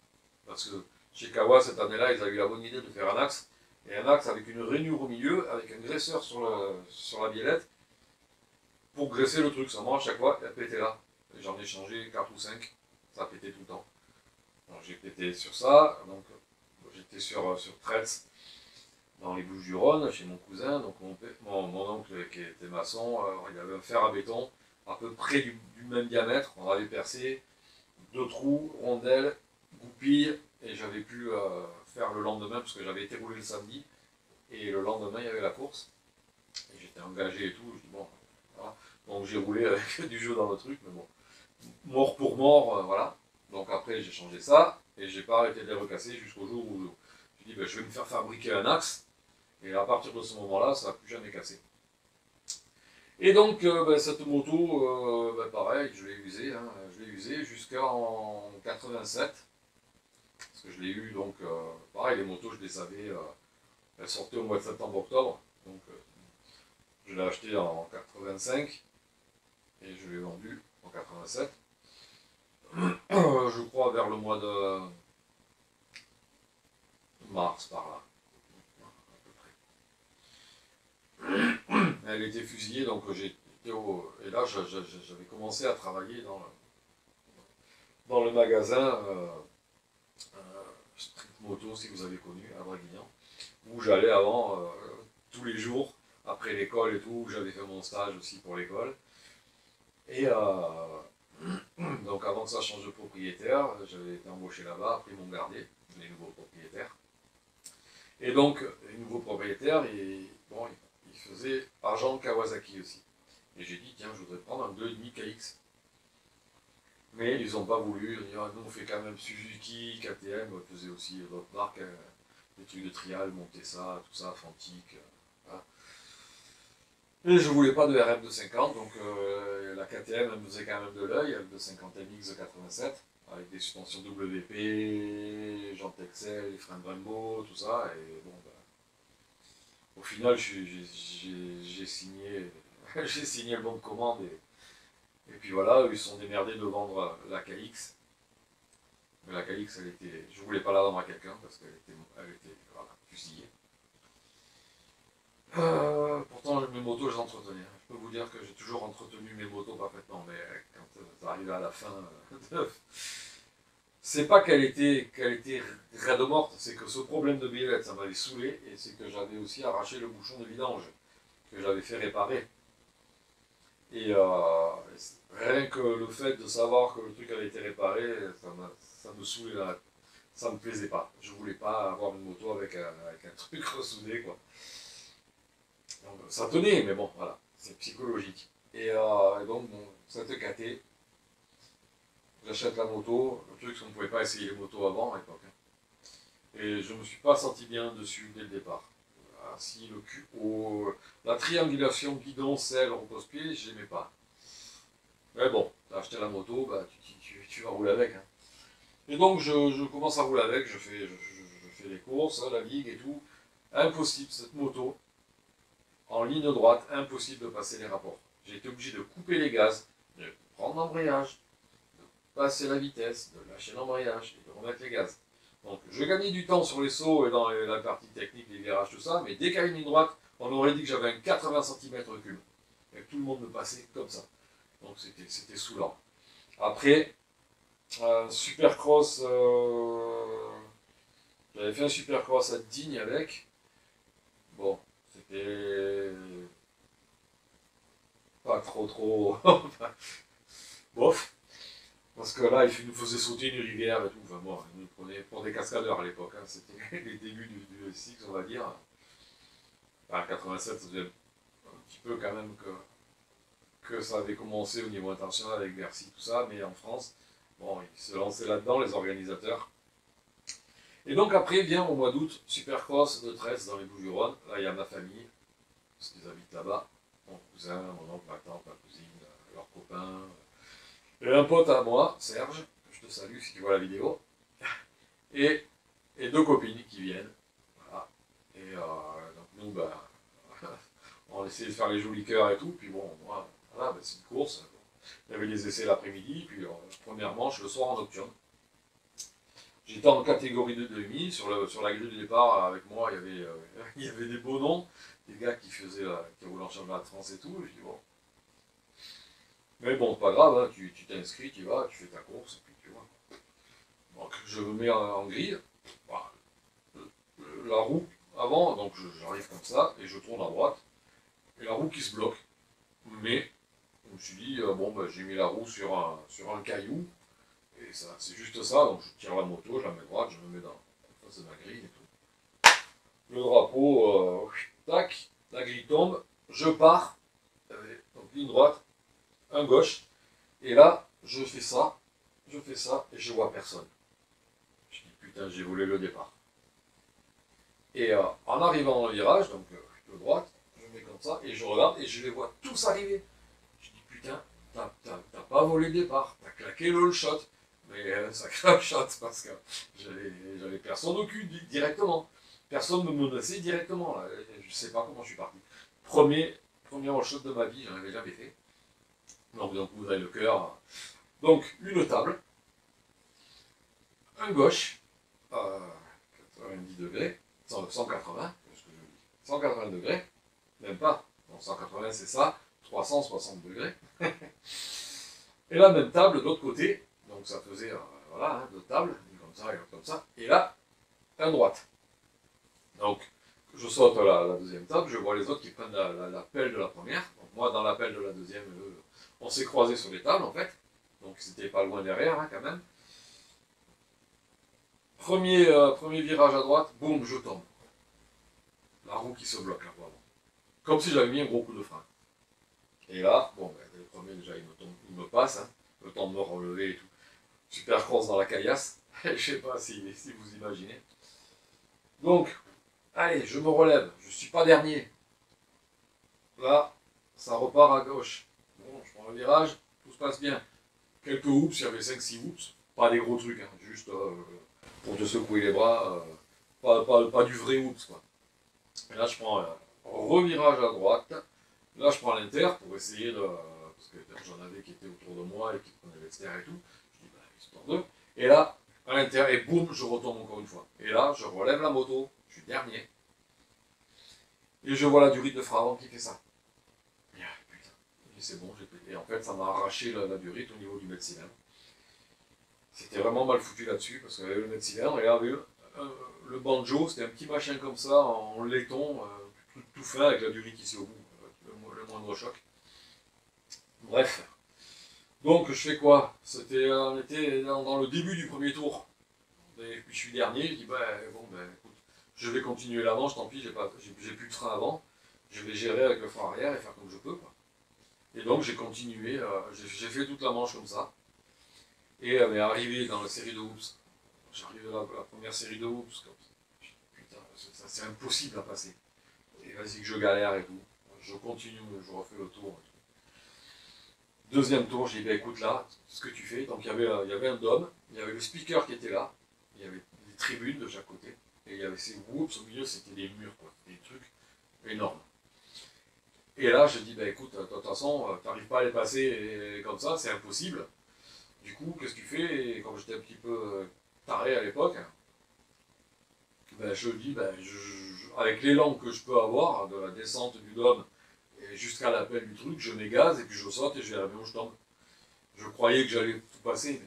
Parce que chez Kawa, cette année-là, ils avaient eu la bonne idée de faire un axe. Et un axe avec une rainure au milieu, avec un graisseur sur la biellette, pour graisser le truc. Seulement, à chaque fois, elle pétait là. J'en ai changé 4 ou 5, ça pétait tout le temps. Donc j'ai pété sur ça, donc j'étais sur Tretz, dans les Bouches-du-Rhône, chez mon cousin. Donc mon oncle, qui était maçon, il avait un fer à béton, à peu près du même diamètre. On avait percé 2 trous, rondelles, goupilles, et j'avais pu faire le lendemain, parce que j'avais été roulé le samedi, et le lendemain, il y avait la course. Et j'étais engagé et tout, je dis bon, voilà. Donc j'ai roulé avec du jeu dans le truc, mais bon, mort pour mort, voilà. Donc après, j'ai changé ça, et j'ai pas arrêté de les recasser jusqu'au jour où je dis ben, je vais me faire fabriquer un axe, et à partir de ce moment-là, ça n'a plus jamais cassé. Et donc, ben, cette moto, ben, pareil, je l'ai usée jusqu'en 87. Parce que je l'ai eu, donc, pareil, les motos, je les savais, elles sortaient au mois de septembre-octobre. Donc, je l'ai acheté en 85 et je l'ai vendu en 87. Je crois vers le mois de mars, par là. Elle était fusillée, donc j'étais et là, j'avais commencé à travailler dans le magasin Street Moto, si vous avez connu, à Draguignan, où j'allais avant, tous les jours, après l'école et tout, j'avais fait mon stage aussi pour l'école. Et donc avant que ça change de propriétaire, j'avais été embauché là-bas, après ils m'ont gardé, les nouveaux propriétaires. Et donc, les nouveaux propriétaires, bon, ils faisaient agent Kawasaki aussi. Et j'ai dit, tiens, je voudrais prendre un 2,5 KX. Mais ils n'ont pas voulu, ils ont dit, ah, nous on fait quand même Suzuki, KTM, faisait aussi d'autres marques, des trucs de trial, Montesa, tout ça, Fantique. Voilà. Et je voulais pas de RM de 50, donc la KTM elle me faisait quand même de l'œil, elle de 50 MX de 87, avec des suspensions WP, jantes Excel, les freins de Brembo, tout ça, et bon, ben, final, j'ai signé, j'ai signé le bon de commande et puis voilà, eux, ils se sont démerdés de vendre la KX. Mais la KX, je voulais pas la vendre à quelqu'un parce qu'elle était voilà, fusillée. Pourtant, mes motos, je les entretenais. Je peux vous dire que j'ai toujours entretenu mes motos parfaitement, mais quand ça arrivait à la fin, c'est pas qu'elle était raide morte, c'est que ce problème de billette, ça m'avait saoulé, et c'est que j'avais aussi arraché le bouchon de vidange, que j'avais fait réparer. Et rien que le fait de savoir que le truc avait été réparé, ça me saoulait là. Ça me plaisait pas. Je voulais pas avoir une moto avec un truc ressoudé, quoi. Donc, ça tenait, mais bon, voilà, c'est psychologique. Et donc, bon, cette KT, j'achète la moto. Le truc, c'est qu'on ne pouvait pas essayer les motos avant à l'époque, hein. Et je me suis pas senti bien dessus dès le départ. Si le cul, la triangulation guidon, selle, repose-pied, je n'aimais pas. Mais bon, t'as acheté la moto, bah, tu vas rouler avec, hein. Et donc, je commence à rouler avec, je fais les courses, la ligue et tout. Impossible, cette moto, en ligne droite, impossible de passer les rapports. J'ai été obligé de couper les gaz, de prendre l'embrayage, de passer la vitesse, de lâcher l'embrayage et de remettre les gaz. Donc je gagnais du temps sur les sauts et dans la partie technique, les virages, tout ça, mais dès qu'à une ligne droite, on aurait dit que j'avais un 80 cm recul. Et tout le monde me passait comme ça. Donc c'était saoulant. Après, Supercross, j'avais fait un Supercross à Digne avec. Bon, c'était pas trop bof, parce que là il nous faisait sauter une rivière et tout. Enfin moi, il nous prenait pour des cascadeurs à l'époque, hein. C'était les débuts du SX, on va dire. Enfin, 87, ça faisait un petit peu quand même que ça avait commencé au niveau international avec Bercy, tout ça, mais en France, bon, ils se lançaient là-dedans, les organisateurs. Et donc après vient au mois d'août, Supercross de Tresse dans les Bouches-du-Rhône. Là il y a ma famille, parce qu'ils habitent là-bas. Mon cousin, mon oncle, ma tante, ma cousine, leurs copains. Et un pote à moi, Serge, que je te salue si tu vois la vidéo. Et deux copines qui viennent. Voilà. Et donc nous, ben, on essayait de faire les jolis cœurs et tout. Puis bon, moi, voilà, ben, c'est une course. Il y avait les essais l'après-midi, puis première manche le soir en nocturne. J'étais en catégorie de demi, sur la grille de départ avec moi il y avait des beaux noms, des gars qui roulaient en championnat de France et tout, je dis bon. Mais bon, c'est pas grave, hein, tu t'inscris, tu vas, tu fais ta course, et puis tu vois. Donc je me mets en grille, voilà. La roue avant, donc j'arrive comme ça, et je tourne à droite, et la roue qui se bloque. Mais je me suis dit, bon, ben, j'ai mis la roue sur un caillou, et ça, c'est juste ça, donc je tire la moto, je la mets droite, je me mets en face de ma grille et tout. Le drapeau, tac, la grille tombe, je pars, donc ligne droite, un gauche, et là, je fais ça, et je vois personne. Je dis, putain, j'ai volé le départ. Et en arrivant dans le virage, donc de droite, je mets comme ça, et je regarde, et je les vois tous arriver. Je dis, putain, t'as pas volé le départ, t'as claqué le shot. Mais ça craque shot parce que j'avais personne au cul directement. Personne ne me menaçait directement. Là. Je sais pas comment je suis parti. Premier shot de ma vie, j'en avais jamais fait. Donc vous avez le cœur. Donc une table, un gauche, 90 degrés, 180, ce que je dis, 180 degrés, même pas. Non, 180 c'est ça, 360 degrés. Et la même table de l'autre côté. Donc ça faisait, voilà, hein, deux tables, une comme ça, et là, un droite. Donc, je saute la deuxième table, je vois les autres qui prennent la pelle de la première. Donc moi, dans la pelle de la deuxième, on s'est croisés sur les tables, en fait. Donc c'était pas loin derrière, hein, quand même. Premier virage à droite, boum, je tombe. La roue qui se bloque, là, vraiment. Comme si j'avais mis un gros coup de frein. Et là, bon, ben, le premier, déjà, il me passe, hein, le temps de me relever et tout. Supercross dans la caillasse, je sais pas si vous imaginez. Donc, allez, je me relève, je suis pas dernier. Là, ça repart à gauche. Bon, je prends le virage, tout se passe bien. Quelques oups, il y avait 5-6 oups, pas des gros trucs, hein, juste pour te secouer les bras, pas du vrai oups, quoi. Et là, je prends revirage à droite. Là, je prends l'inter pour essayer de... Parce que j'en avais qui étaient autour de moi et qui prenaient l'extérieur et tout. Je dis, bah, histoire d'eux. Et là, à l'intérieur, et boum, je retombe encore une fois. Et là, je relève la moto, je suis dernier. Et je vois la durite de frein avant qui fait ça. Et, putain, c'est bon, j'ai pété. Et en fait, ça m'a arraché la durite au niveau du mètre cylindre. C'était vraiment mal foutu là-dessus, parce qu'il y avait le mètre cylindre, et là, le banjo, c'était un petit machin comme ça, en laiton, tout fin, avec la durite ici au bout, le moindre choc. Bref. Donc, je fais quoi? On était dans le début du premier tour. Et puis je suis dernier, je dis, bah, bon, ben, écoute, je vais continuer la manche, tant pis, j'ai plus de frein avant, je vais gérer avec le frein arrière et faire comme je peux, quoi. Et donc j'ai continué, j'ai fait toute la manche comme ça. Et arrivé dans la série de hoops, j'arrive à la première série de hoops, comme ça. Putain, c'est impossible à passer. Et vas-y que je galère et tout. Je continue, je refais le tour. Deuxième tour, j'ai dit, bah, écoute là, ce que tu fais. Donc il y avait un dôme, il y avait le speaker qui était là, il y avait des tribunes de chaque côté, et il y avait ces whoops au milieu, c'était des murs, quoi, des trucs énormes. Et là, je dis, bah écoute, de toute façon, t'arrives pas à les passer comme ça, c'est impossible. Du coup, qu'est-ce que tu fais? Et comme j'étais un petit peu taré à l'époque, ben, je dis, ben, avec l'élan que je peux avoir, de la descente du dôme et jusqu'à l'appel du truc, je m'égase et puis je saute et je vais où je tombe. Je croyais que j'allais tout passer.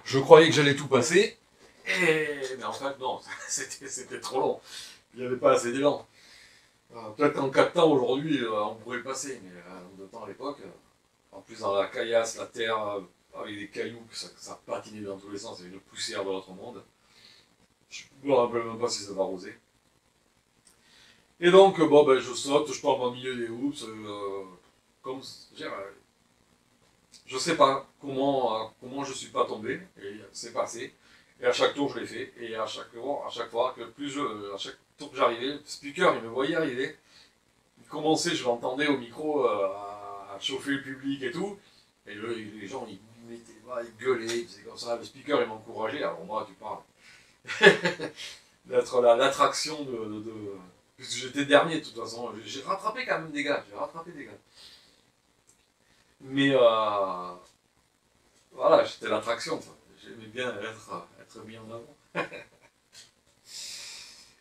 Je croyais que j'allais tout passer, mais en fait non, c'était trop long. Il n'y avait pas assez d'élan. Peut-être qu'en 4 temps aujourd'hui, on pourrait le passer, mais en 2 temps à l'époque, en plus dans la caillasse, la terre, avec des cailloux, ça patinait dans tous les sens, il y avait une poussière de l'autre monde. Je ne me rappelle même pas si ça va arroser. Et donc, bon, ben, je saute, je tombe au milieu des hoops, comme, je sais pas comment je suis pas tombé, et c'est passé. Et à chaque tour, je l'ai fait. Et à chaque fois, à chaque tour que j'arrivais, le speaker, il me voyait arriver. Il commençait, je l'entendais au micro, à chauffer le public et tout. Et les gens, ils mettaient, ils gueulaient, ils faisaient comme ça. Le speaker, il m'encourageait. Alors moi, tu parles. D'être l'attraction Puisque j'étais dernier, de toute façon. J'ai rattrapé quand même des gars. J'ai rattrapé des gars. Mais voilà, j'étais l'attraction. J'aimais bien être mis en avant.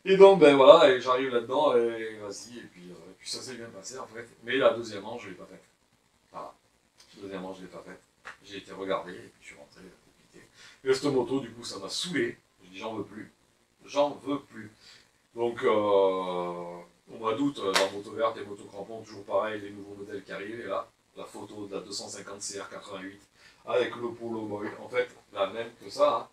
Et donc, ben voilà, et j'arrive là-dedans, et vas-y, et puis ça s'est bien passé en fait. Mais la deuxième manche, je ne l'ai pas faite. Voilà. La deuxième manche, je ne l'ai pas faite. J'ai été regardé, et puis je suis rentré, quitté. Et cette moto, du coup, ça m'a saoulé. J'ai dit, j'en veux plus. J'en veux plus. Donc, au mois d'août, dans Moto Verte et Moto Crampon, toujours pareil, les nouveaux modèles qui arrivent, et là, la photo de la 250 CR88 avec le polo moil, en fait, la même que ça, hein,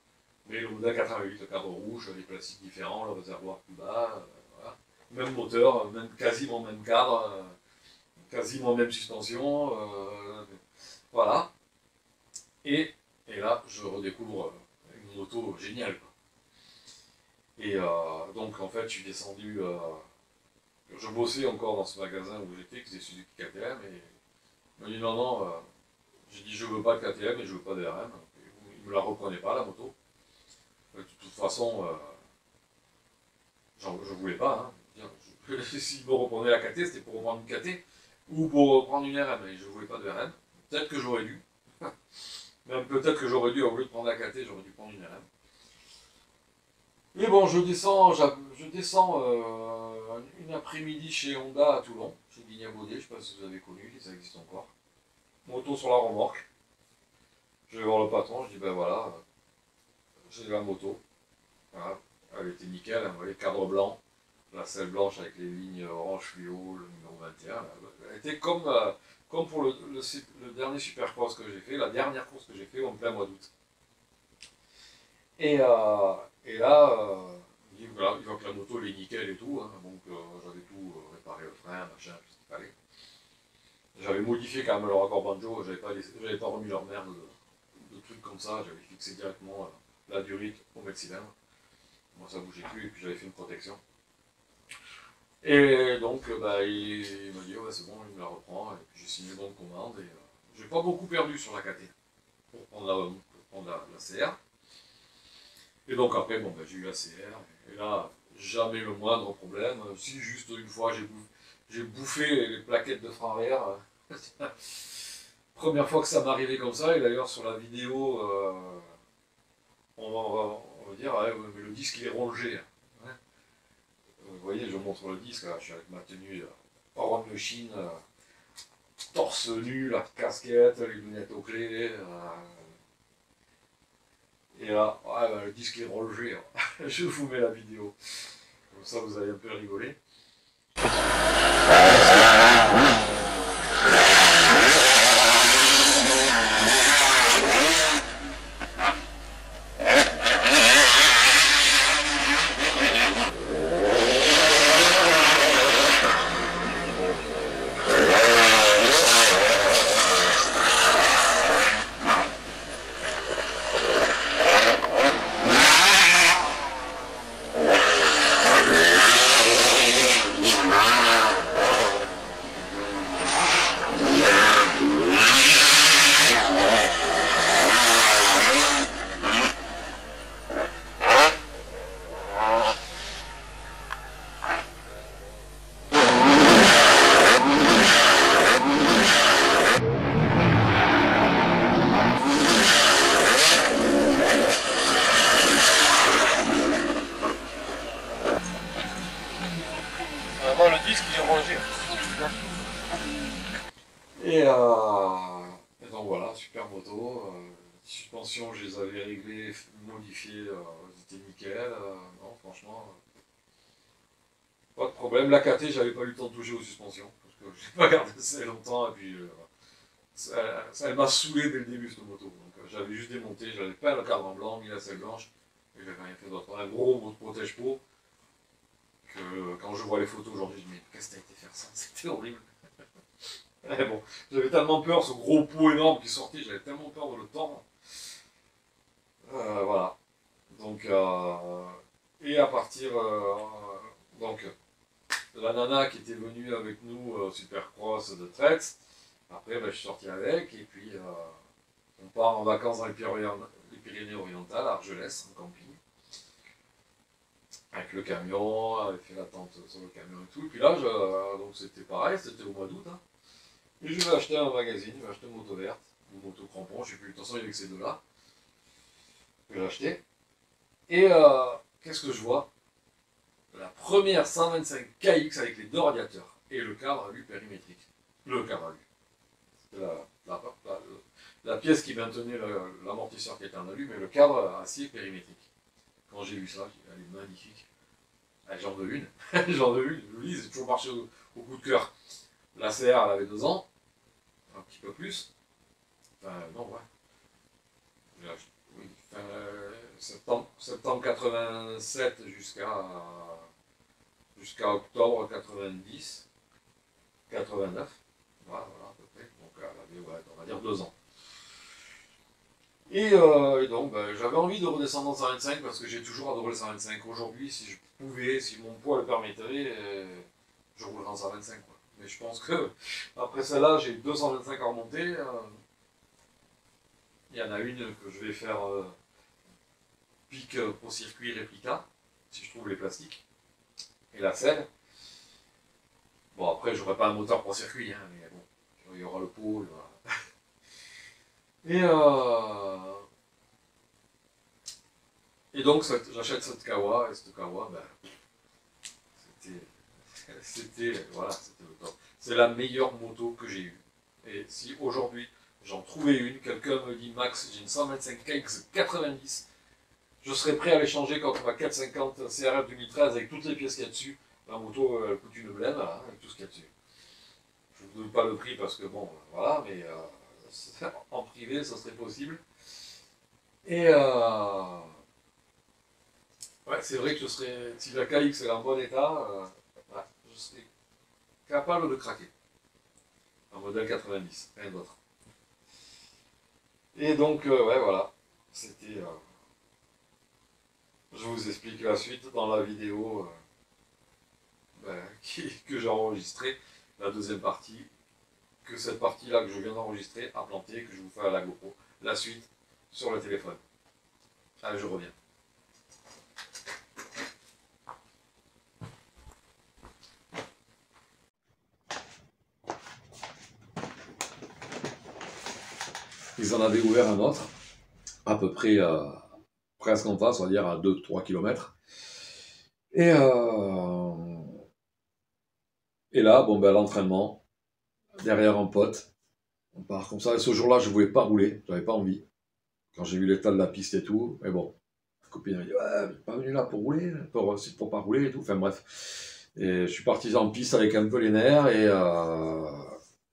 mais le modèle 88, le cadre rouge, les plastiques différents, le réservoir plus bas, voilà. Même moteur, quasiment même cadre, quasiment même suspension, voilà. Et là, je redécouvre une moto géniale, quoi. Et donc, en fait, je suis descendu. Je bossais encore dans ce magasin où j'étais, qui faisait Suzuki KTM, et il m'a dit non, non, j'ai dit je veux pas de KTM et je veux pas de RM. Il me la reprenait pas, la moto. De toute façon, je voulais pas. Hein. S'il me reprenait la KT, c'était pour reprendre une KT ou pour reprendre une RM, et je voulais pas de RM. Peut-être que j'aurais dû. Même peut-être que j'aurais dû, au lieu de prendre la KT, j'aurais dû prendre une RM. Mais bon, je descends une après-midi chez Honda à Toulon, chez Guignan Baudet, je ne sais pas si vous avez connu, ça existe encore. Moto sur la remorque. Je vais voir le patron, je dis ben voilà, j'ai la moto. Voilà. Elle était nickel, hein, vous voyez, cadre blanc, la selle blanche avec les lignes orange fluo, le numéro 21. Elle était comme pour le dernier Supercross que j'ai fait, la dernière course que j'ai fait en plein mois d'août. Et là, il dit, voilà, il voit que la moto elle est nickel et tout, hein, donc j'avais tout réparé, le frein, machin, tout ce qu'il fallait. J'avais modifié quand même le raccord banjo, j'avais pas remis leur merde de trucs comme ça, j'avais fixé directement la durite au mètre cylindre. Moi ça bougeait plus et puis j'avais fait une protection. Et donc bah, il m'a dit ouais c'est bon, il me la reprend, et puis j'ai signé le bon de commande et j'ai pas beaucoup perdu sur la KT pour prendre la CR. Et donc après, bon, ben, j'ai eu la CR, et là, jamais le moindre problème. Si juste une fois, j'ai bouffé les plaquettes de frein arrière. Première fois que ça m'arrivait comme ça, et d'ailleurs sur la vidéo, on va dire, ouais, ouais, mais le disque il est rongé. Ouais. Vous voyez, je montre le disque, là, je suis avec ma tenue Orange Machine, torse nu, la casquette, les lunettes aux clés. Et là, ouais, bah, le disque est rongé. Hein. Je vous mets la vidéo. Comme ça, vous allez un peu rigoler. Vraiment, le disque il est rongé. Et donc voilà, super moto. Suspension, je les avais réglées, modifiées, c'était nickel. Non, franchement, pas de problème. La KT, j'avais pas eu le temps de toucher aux suspensions, parce que je n'ai pas gardé assez longtemps, et puis elle m'a saoulé dès le début cette moto. Donc j'avais juste démonté, j'avais peint le cadre en blanc, mis la selle blanche, et j'avais rien fait d'autre. Un gros mot de protège-peau, que quand je vois les photos aujourd'hui, je me dis, qu'est-ce que t'as été faire ça? C'était horrible. Mais bon, j'avais tellement peur, ce gros pot énorme qui sortait, j'avais tellement peur de le tordre. Voilà. Donc, et à partir, donc, la nana qui était venue avec nous Supercross de Trex, après ben, je suis sorti avec, et puis on part en vacances dans les Pyrénées-Orientales, à Argelès, en camping. Avec le camion, avec fait la tente sur le camion et tout. Et puis là, donc c'était pareil, c'était au mois d'août. Hein. Et je vais acheter un magazine, je vais acheter une moto verte, une moto crampon, je sais plus, de toute façon il y avait que ces deux-là. Que j'ai acheté. Et qu'est-ce que je vois? La première 125 KX avec les deux radiateurs et le cadre à lui périmétrique. Le cadre à lui. C'était la pièce qui maintenait l'amortisseur qui était en alu, mais le cadre acier périmétrique. Quand j'ai vu ça, j'ai dit, elle est magnifique. J'en veux une. J'en veux une. Je vous dis, c'est toujours marché au coup de cœur. La CR, elle avait 2 ans. Un petit peu plus. Enfin, non, ouais. Oui, enfin, septembre 87 jusqu'à octobre 90, 89. Voilà, à peu près. Donc, elle avait, ouais, on va dire 2 ans. Et donc, ben, j'avais envie de redescendre en 125 parce que j'ai toujours adoré le 125. Aujourd'hui, si je pouvais, si mon poids le permettrait, je roulerais en 125. Quoi. Mais je pense que, après celle-là, j'ai 225 à remonter. Il y en a une que je vais faire pique pour circuit réplica, si je trouve les plastiques. Et la selle. Bon, après, j'aurai pas un moteur pour circuit, hein, mais bon, il y aura le pot. Et donc, j'achète cette Kawa, et cette Kawa, ben, voilà, c'était le top. C'est la meilleure moto que j'ai eue. Et si aujourd'hui, j'en trouvais une, quelqu'un me dit, Max, j'ai une 125 KX 90, je serais prêt à l'échanger contre ma 450 CRF 2013 avec toutes les pièces qu'il y a dessus. La moto, elle coûte une blême, là, avec tout ce qu'il y a dessus. Je ne vous donne pas le prix parce que, bon, voilà, mais en privé, ça serait possible. Et ouais, c'est vrai que je serais, si la KX est en bon état, ouais, je serais capable de craquer. Un modèle 90, rien d'autre. Et donc, ouais, voilà, c'était... je vous explique la suite dans la vidéo que j'ai enregistrée, la deuxième partie, que cette partie-là que je viens d'enregistrer a planté, que je vous fais à la GoPro. La suite sur le téléphone. Allez, je reviens. ils en avaient ouvert un autre, à peu près presque en face, on va dire à 2-3 km. Et, et là, bon, ben, l'entraînement, derrière un pote, on part comme ça. Et ce jour-là, je ne voulais pas rouler, j'avais pas envie. Quand j'ai vu l'état de la piste et tout, mais bon, ma copine m'a dit, ouais, je suis pas venu là pour rouler, pour pas rouler et tout. Enfin bref. Et je suis parti en piste avec un peu les nerfs et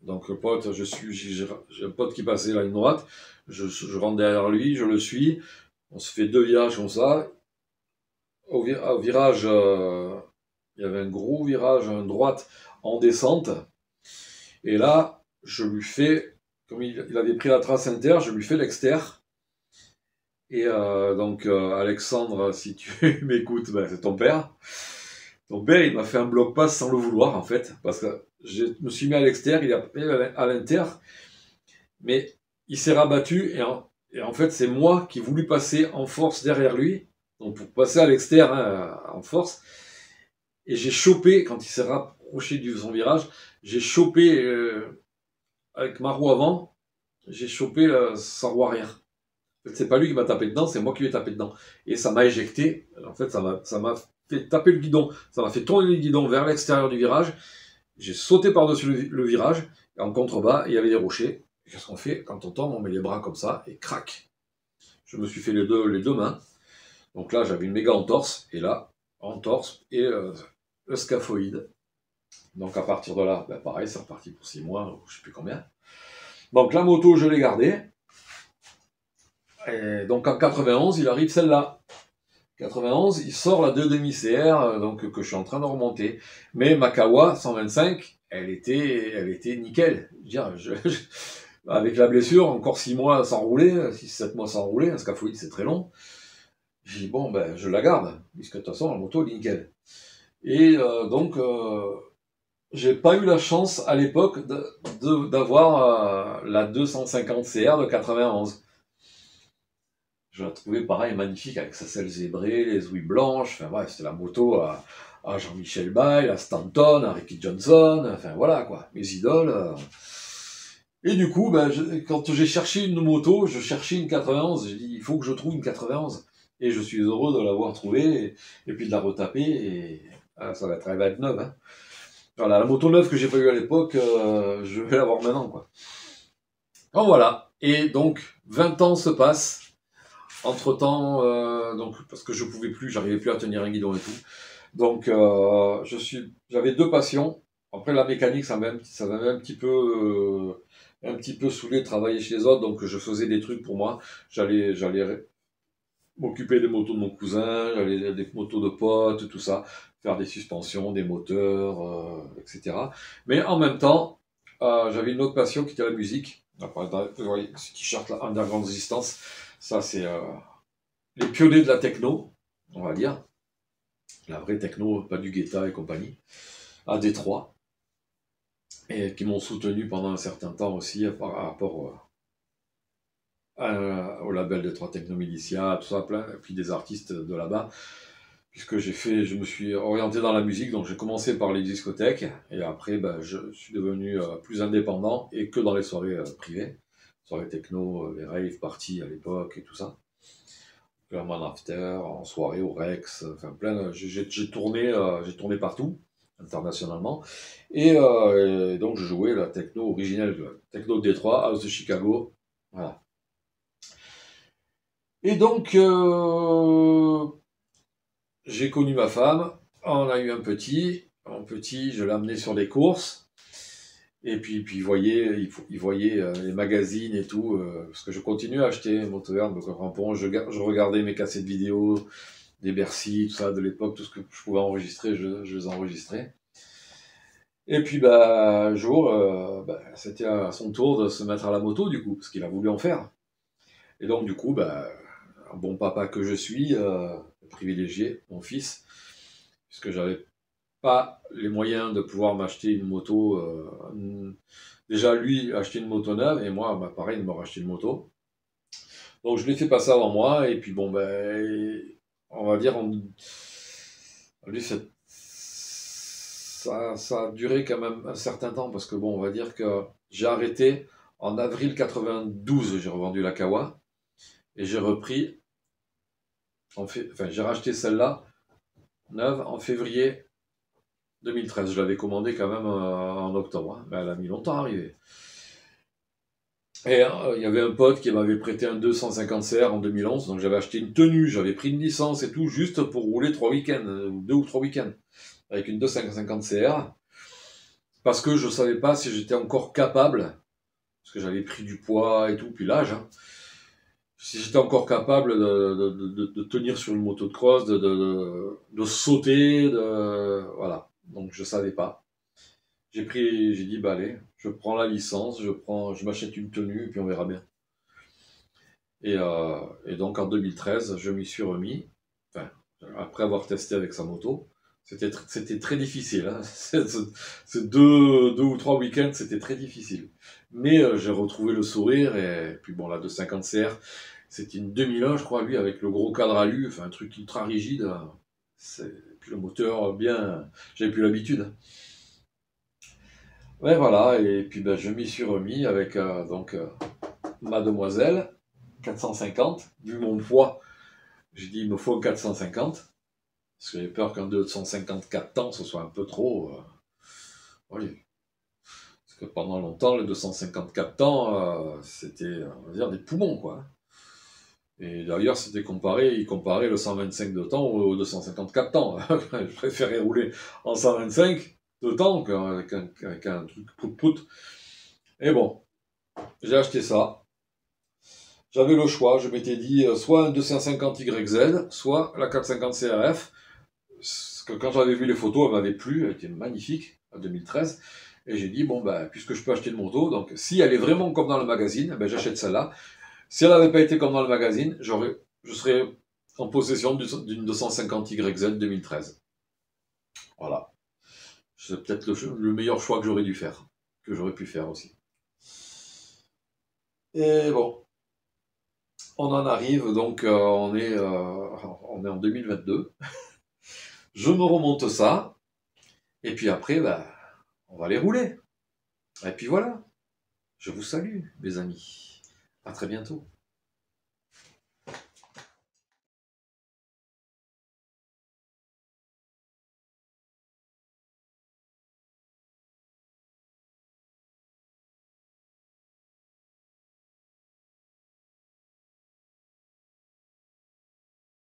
donc le pote, j'ai un pote qui passait la ligne droite, je rentre derrière lui, je le suis, on se fait 2 virages comme ça. Au virage, il y avait un gros virage à droite en descente. Et là, je lui fais, comme il avait pris la trace inter, je lui fais l'exter. Et donc, Alexandre, si tu m'écoutes, ben, c'est ton père. Ton père, il m'a fait un bloc pass sans le vouloir, en fait, parce que je me suis mis à l'exter, il a pris à l'inter, mais il s'est rabattu, et en fait, c'est moi qui ai voulu passer en force derrière lui, donc pour passer à l'exter hein, en force, et j'ai chopé, quand il s'est rapproché de son virage, j'ai chopé avec ma roue avant, j'ai chopé sa roue arrière. C'est pas lui qui m'a tapé dedans, c'est moi qui lui ai tapé dedans. Et ça m'a éjecté. En fait, ça m'a fait taper le guidon. Ça m'a fait tourner le guidon vers l'extérieur du virage. J'ai sauté par-dessus le virage. Et en contrebas, il y avait des rochers. Et qu'est-ce qu'on fait? Quand on tombe, on met les bras comme ça et crac. Je me suis fait les deux mains. Donc là, j'avais une méga entorse. Et là, entorse et le scaphoïde. Donc à partir de là, ben pareil, c'est reparti pour 6 mois, je sais plus combien. Donc la moto, je l'ai gardée. Et donc en 91, il arrive celle-là. 91, il sort la 2,5 CR, donc que je suis en train de remonter. Mais ma Kawa 125, elle était nickel. Avec la blessure, encore 6 mois sans rouler, 6-7 mois sans rouler, un scaphoïde c'est très long. J'ai dit bon ben je la garde, puisque de toute façon la moto est nickel. Et donc j'ai pas eu la chance à l'époque d'avoir la 250 CR de 91. Je la trouvais pareil magnifique avec sa selle zébrée, les ouïes blanches, enfin bref, c'était la moto à Jean-Michel Bayle, à Stanton, à Ricky Johnson, enfin voilà quoi, mes idoles. Et du coup, ben, quand j'ai cherché une moto, je cherchais une 91, j'ai dit il faut que je trouve une 91. Et je suis heureux de l'avoir trouvée, et puis de la retaper, et ça va être à 29. Hein. Voilà, la moto neuve que j'ai pas eu à l'époque, je vais l'avoir maintenant quoi. Donc voilà, et donc 20 ans se passent. Entre-temps, donc, parce que je pouvais plus, j'arrivais plus à tenir un guidon et tout. Donc, j'avais 2 passions. Après, la mécanique, ça m'avait un petit peu saoulé de travailler chez les autres. Donc, je faisais des trucs pour moi. J'allais m'occuper des motos de mon cousin, j'allais des motos de potes, tout ça, faire des suspensions, des moteurs, etc. Mais en même temps, j'avais une autre passion qui était la musique. Vous voyez, ce t-shirt là, Underground Resistance. Ça, c'est les pionniers de la techno, on va dire. La vraie techno, pas du Guetta et compagnie. À Détroit. Et qui m'ont soutenu pendant un certain temps aussi par rapport au label Détroit Techno Militia, tout ça, plein. Et puis des artistes de là-bas. Puisque je me suis orienté dans la musique, donc j'ai commencé par les discothèques. Et après, ben, je suis devenu plus indépendant et que dans les soirées privées. Soirées techno, les rave parties à l'époque et tout ça. En after, en soirée au Rex, enfin plein. J'ai tourné partout, internationalement. Et donc je jouais la techno originelle, techno de Détroit, House de Chicago. Voilà. Et donc j'ai connu ma femme, on a eu un petit. Un petit, je l'ai amené sur des courses. Et puis il voyait les magazines et tout, parce que je continue à acheter Motoverne, donc Rampon, je regardais mes cassettes vidéo, des Bercy, tout ça, de l'époque, tout ce que je pouvais enregistrer, je les enregistrais. Et puis un jour, c'était à son tour de se mettre à la moto, du coup, parce qu'il a voulu en faire. Et donc du coup, un bon papa que je suis, privilégié mon fils, puisque j'avais pas les moyens de pouvoir m'acheter une moto. Déjà, lui, acheter une moto neuve, et moi, pareil, il m'a racheté une moto. Donc, je l'ai fait passer avant moi, et puis bon, on va dire, lui, ça a duré quand même un certain temps, parce que bon, on va dire que j'ai arrêté En avril 92, j'ai revendu la Kawa et j'ai repris, j'ai racheté celle-là, neuve, en février 2013. Je l'avais commandée quand même en octobre, hein, mais elle a mis longtemps à arriver. Et il y avait un pote qui m'avait prêté un 250 CR en 2011, donc j'avais acheté une tenue, j'avais pris une licence et tout, juste pour rouler 3 week-ends, ou 2 ou 3 week-ends, avec une 250 CR, parce que je ne savais pas si j'étais encore capable, parce que j'avais pris du poids et tout, puis l'âge, hein, si j'étais encore capable de tenir sur une moto de cross, de sauter, voilà. Donc je savais pas. J'ai dit, bah allez, je prends la licence, je m'achète une tenue, et puis on verra bien. Et donc en 2013, je m'y suis remis, enfin, après avoir testé avec sa moto. C'était très difficile, hein. Ces deux ou trois week-ends, c'était très difficile. Mais j'ai retrouvé le sourire, et puis bon, la 250 CR, c'était une 2001, je crois, lui, avec le gros cadre alu, enfin un truc ultra rigide. Puis le moteur, bien, j'avais plus l'habitude. Ouais, voilà, et puis ben, je m'y suis remis avec Mademoiselle 450, vu mon poids, j'ai dit il me faut un 450, parce que j'ai peur qu'un 254 temps ce soit un peu trop. Oui. Parce que pendant longtemps, le 254 temps, c'était, on va dire, des poumons, quoi. Et d'ailleurs, il comparait le 125 de temps au 254 temps. Je préférais rouler en 125 de temps qu'avec un truc prout-prout. Et bon, j'ai acheté ça. J'avais le choix, je m'étais dit soit un 250 YZ, soit la 450 CRF. Parce que quand j'avais vu les photos, elle m'avait plu, elle était magnifique, en 2013. Et j'ai dit, bon, ben, puisque je peux acheter une moto, donc si elle est vraiment comme dans le magazine, ben, j'achète celle-là. Si elle n'avait pas été comme dans le magazine, je serais en possession d'une 250 YZ 2013. Voilà. C'est peut-être le meilleur choix que j'aurais dû faire, que j'aurais pu faire aussi. Et bon, on en arrive, donc on est en 2022. Je me remonte ça, et puis après, bah, on va les rouler. Et puis voilà, je vous salue, mes amis. À très bientôt.